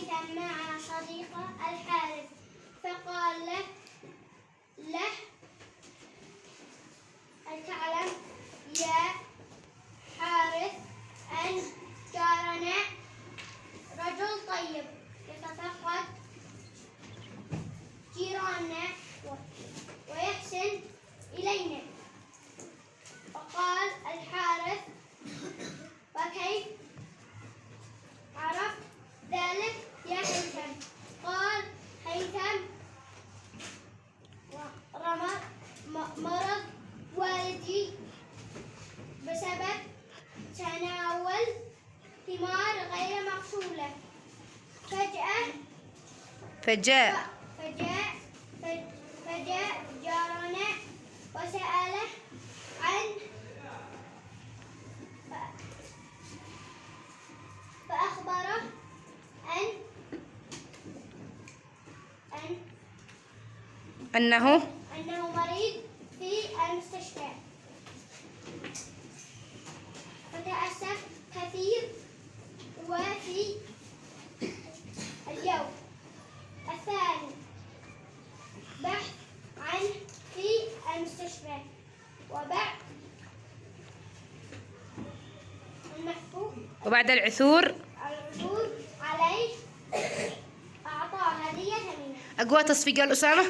هيثم مع صديقه الحارث، فقال له هل تعلم يا حارث أن جارنا رجل طيب يتفقد جيراننا ويحسن إلينا؟ فقال الحارث وكيف عرفت ذلك يا هيثم؟ قال هيثم مرض والدي بسبب تناول ثمار غير مغسولة. فجاء جارنا وسأله عنه فأخبره أنه مريض في المستشفى، فتأسف كثير. وفي اليوم الثاني بحث عنه في المستشفى، وبعد العثور عليه أعطاه هدية ثمينة. أقوى تصفيق الأسامة.